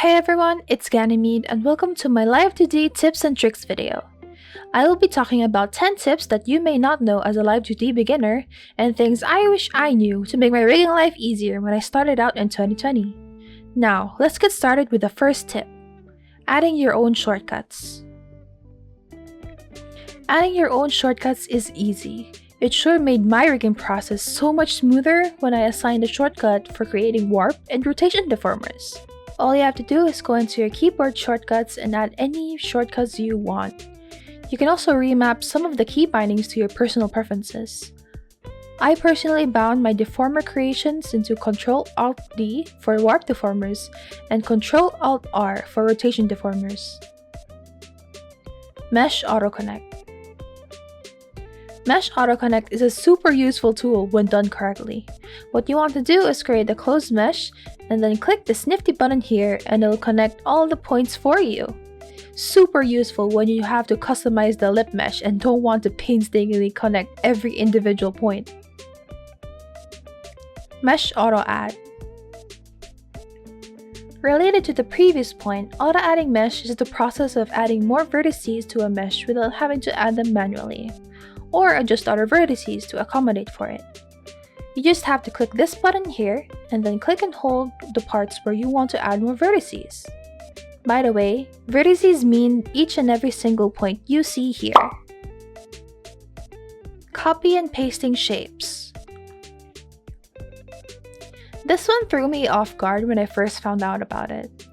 Hey everyone, it's Ganymede and welcome to my Live2D tips and tricks video. I will be talking about 10 tips that you may not know as a Live2D beginner and things I wish I knew to make my rigging life easier when I started out in 2020. Now, let's get started with the first tip. Adding your own shortcuts. Adding your own shortcuts is easy. It sure made my rigging process so much smoother when I assigned a shortcut for creating warp and rotation deformers. All you have to do is go into your keyboard shortcuts and add any shortcuts you want. You can also remap some of the key bindings to your personal preferences. I personally bound my deformer creations into Ctrl-Alt-D for warp deformers and Ctrl-Alt-R for rotation deformers. Mesh Autoconnect. Mesh Autoconnect is a super useful tool when done correctly. What you want to do is create a closed mesh and then click this nifty button here and it'll connect all the points for you. Super useful when you have to customize the lip mesh and don't want to painstakingly connect every individual point. Mesh AutoAdd. Related to the previous point, auto-adding mesh is the process of adding more vertices to a mesh without having to add them manually, or adjust other vertices to accommodate for it. You just have to click this button here, and then click and hold the parts where you want to add more vertices. By the way, vertices mean each and every single point you see here. Copy and pasting shapes. This one threw me off guard when I first found out about it.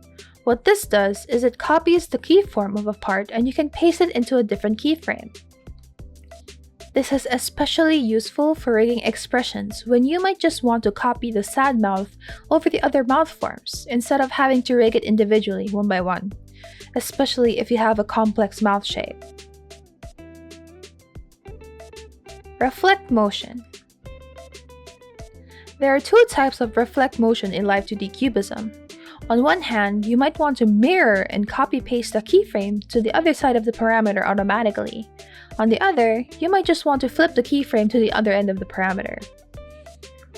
What this does is it copies the keyform of a part and you can paste it into a different keyframe. This is especially useful for rigging expressions when you might just want to copy the sad mouth over the other mouth forms instead of having to rig it individually one by one, especially if you have a complex mouth shape. Reflect motion. There are two types of reflect motion in Live2D Cubism. On one hand, you might want to mirror and copy-paste the keyframe to the other side of the parameter automatically. On the other, you might just want to flip the keyframe to the other end of the parameter.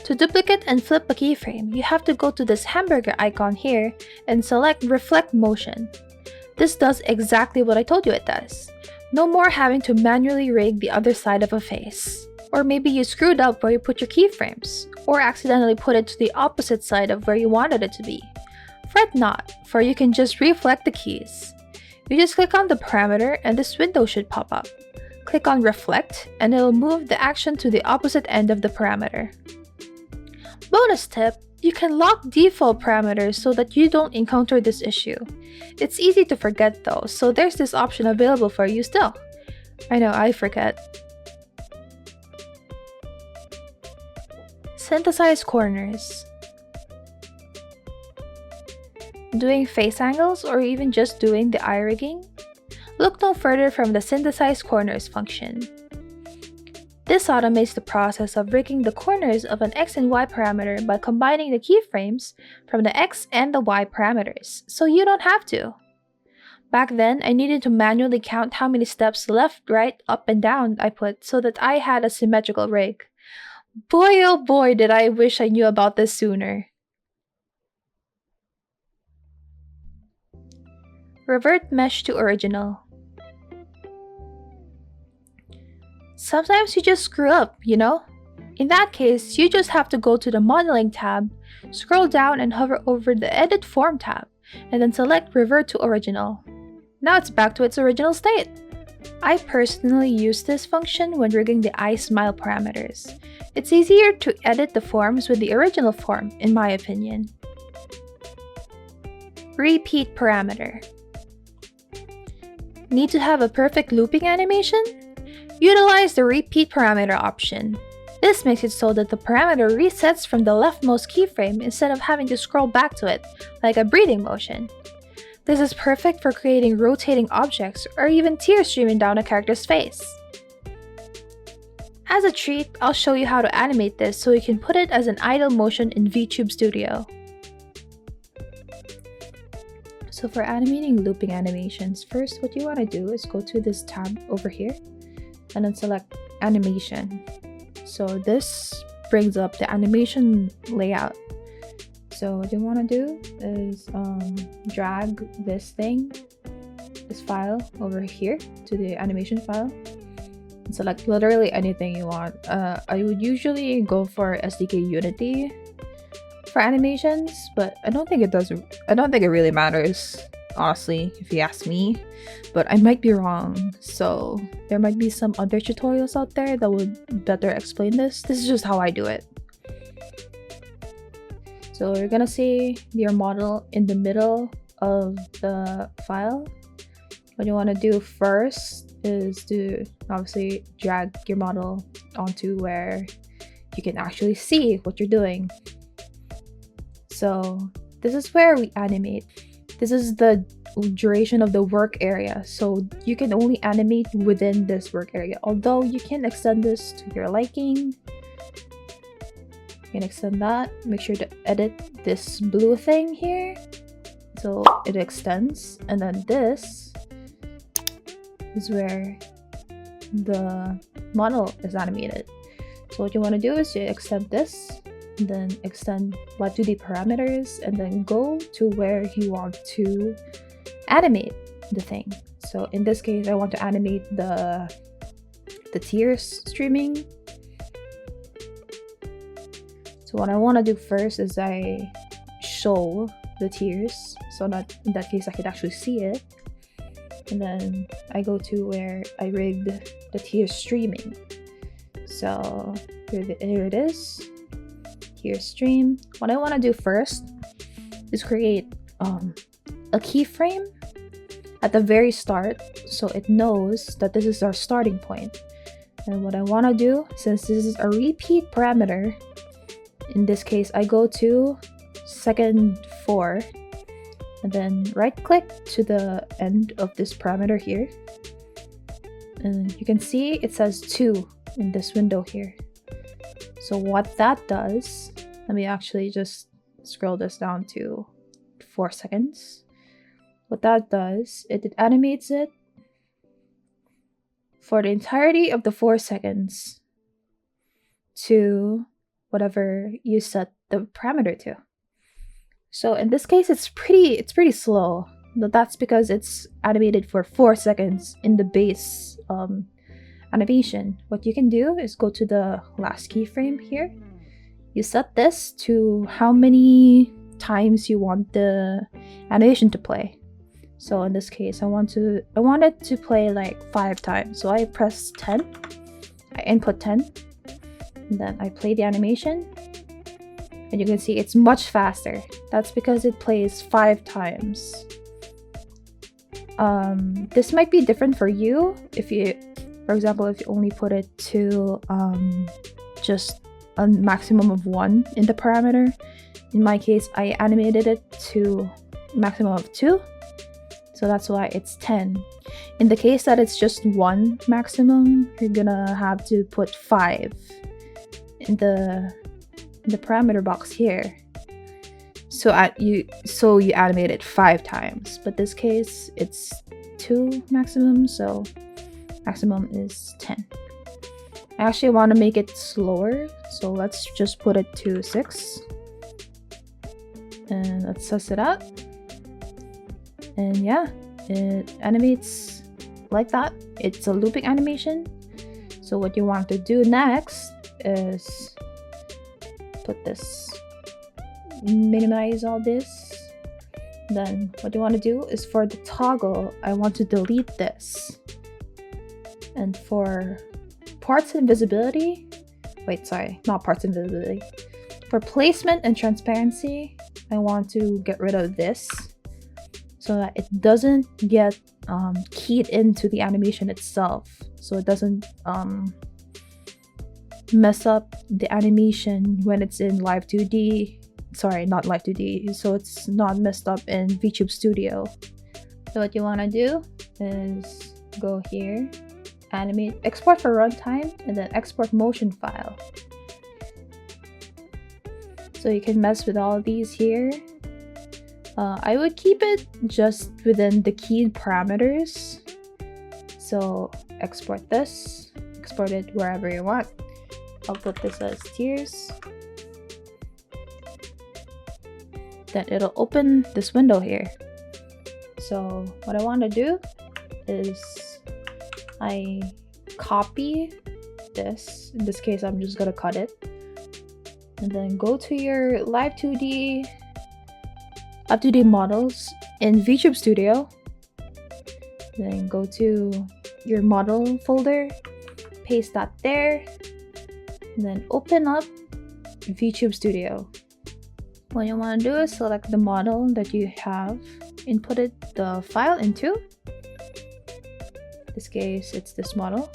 To duplicate and flip a keyframe, you have to go to this hamburger icon here and select Reflect Motion. This does exactly what I told you it does. No more having to manually rig the other side of a face. Or maybe you screwed up where you put your keyframes, or accidentally put it to the opposite side of where you wanted it to be. Fret not, for you can just reflect the keys. You just click on the parameter and this window should pop up. Click on Reflect and it'll move the action to the opposite end of the parameter. Bonus tip, you can lock default parameters so that you don't encounter this issue. It's easy to forget though, so there's this option available for you still. I know, I forget. Synthesize corners. Doing face angles or even just doing the eye rigging? Look no further from the Synthesize Corners function. This automates the process of rigging the corners of an X and Y parameter by combining the keyframes from the X and the Y parameters, so you don't have to. Back then, I needed to manually count how many steps left, right, up, and down I put so that I had a symmetrical rig. Boy oh boy did I wish I knew about this sooner. Revert mesh to original. Sometimes you just screw up, you know? In that case, you just have to go to the Modeling tab, scroll down and hover over the Edit Form tab, and then select Revert to Original. Now it's back to its original state. I personally use this function when rigging the eye smile parameters. It's easier to edit the forms with the original form, in my opinion. Repeat parameter. Need to have a perfect looping animation? Utilize the repeat parameter option. This makes it so that the parameter resets from the leftmost keyframe instead of having to scroll back to it, like a breathing motion. This is perfect for creating rotating objects or even tears streaming down a character's face. As a treat, I'll show you how to animate this so you can put it as an idle motion in VTube Studio. So for animating looping animations, first what you want to do is go to this tab over here and then select Animation. So this brings up the animation layout. So what you want to do is drag this file over here to the animation file and select literally anything you want. I would usually go for SDK Unity for animations, but I don't think it really matters, honestly, if you ask me, but I might be wrong. So there might be some other tutorials out there that would better explain this. This is just how I do it. So you're gonna see your model in the middle of the file. What you want to do first is to obviously drag your model onto where you can actually see what you're doing. So this is where we animate. This is the duration of the work area. So you can only animate within this work area. Although you can extend this to your liking. You can extend that. Make sure to edit this blue thing here so it extends. And then this is where the model is animated. So what you want to do is you extend this, and then extend Live2D parameters, and then go to where you want to animate the thing. So in this case, I want to animate the tears streaming. So what I want to do first is I show the tears, so that in that case I could actually see it. And then I go to where I rigged the tears streaming. So here it is. Here stream. What I want to do first is create a keyframe at the very start, so it knows that this is our starting point. And what I want to do, since this is a repeat parameter, in this case I go to second 4, and then right click to the end of this parameter here, and you can see it says 2 in this window here. So what that does, let me actually just scroll this down to 4 seconds. What that does, it animates it for the entirety of the 4 seconds to whatever you set the parameter to. So in this case, it's pretty slow, but that's because it's animated for 4 seconds in the base animation. What you can do is go to the last keyframe here. You set this to how many times you want the animation to play. So in this case, I want it to play like 5 times. So I press 10, I input 10, and then I play the animation. And you can see it's much faster. That's because it plays 5 times. This might be different for you if you, for example, if you only put it to just a maximum of 1 in the parameter. In my case, I animated it to maximum of 2. So that's why it's 10. In the case that it's just 1 maximum, you're gonna have to put 5 in the parameter box here. So you animate it 5 times. But this case, it's 2 maximum, so maximum is 10. I actually want to make it slower, so let's just put it to 6. And let's test it out. And yeah, it animates like that. It's a looping animation. So what you want to do next is put this, minimize all this. Then what you want to do is for the toggle, I want to delete this. And for parts invisibility, not parts invisibility. For placement and transparency, I want to get rid of this so that it doesn't get keyed into the animation itself. So it doesn't mess up the animation when it's in Live2D. Sorry, not Live2D. So it's not messed up in VTube Studio. So what you want to do is go here, animate, export for runtime, and then export motion file. So you can mess with all of these here. I would keep it just within the keyed parameters. So export this, export it wherever you want. I'll put this as tears. then it'll open this window here. So what I want to do is I copy this. In this case, I'm just gonna cut it, and then go to your Live2D up-to-date models in VTube Studio. Then go to your model folder, paste that there, and then open up VTube Studio. What you want to do is select the model that you have inputted the file into. In this case, it's this model.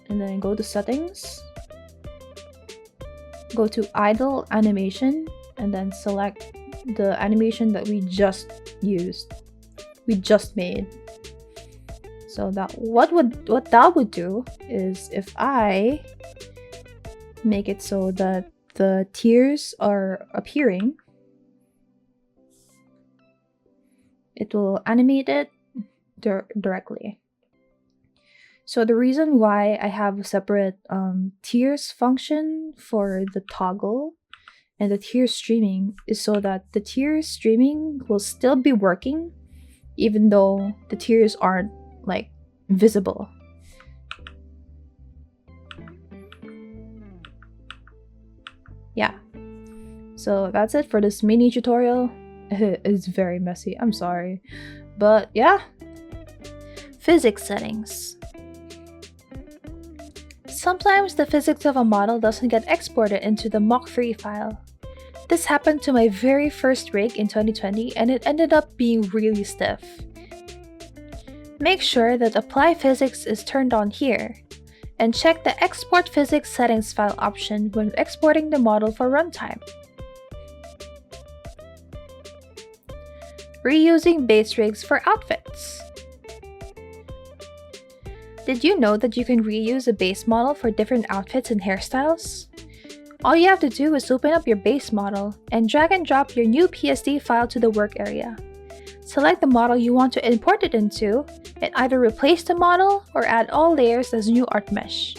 And then go to settings, go to idle animation, and then select the animation that we just made. So that what that would do is, if I make it so that the tears are appearing, it will animate it directly. So the reason why I have a separate tears function for the toggle and the tears streaming is so that the tears streaming will still be working even though the tears aren't like visible. Yeah, so that's it for this mini tutorial. It's very messy, I'm sorry, but yeah. Physics settings. Sometimes the physics of a model doesn't get exported into the Mach3 file. This happened to my very first rig in 2020 and it ended up being really stiff. Make sure that Apply Physics is turned on here, and check the Export Physics Settings file option when exporting the model for runtime. Reusing base rigs for outfits. Did you know that you can reuse a base model for different outfits and hairstyles? All you have to do is open up your base model and drag and drop your new PSD file to the work area. Select the model you want to import it into, and either replace the model or add all layers as new art mesh.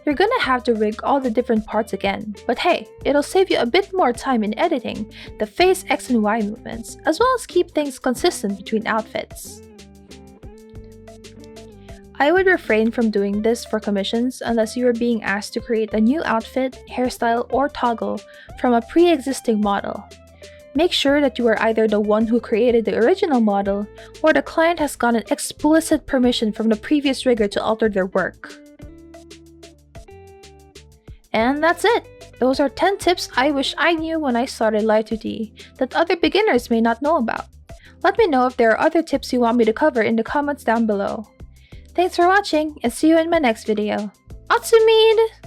You're gonna have to rig all the different parts again, but hey, it'll save you a bit more time in editing the face X and Y movements, as well as keep things consistent between outfits. I would refrain from doing this for commissions unless you are being asked to create a new outfit, hairstyle, or toggle from a pre-existing model. Make sure that you are either the one who created the original model or the client has gotten explicit permission from the previous rigger to alter their work. And that's it! Those are 10 tips I wish I knew when I started Live2D that other beginners may not know about. Let me know if there are other tips you want me to cover in the comments down below. Thanks for watching, and see you in my next video. Autoconnect!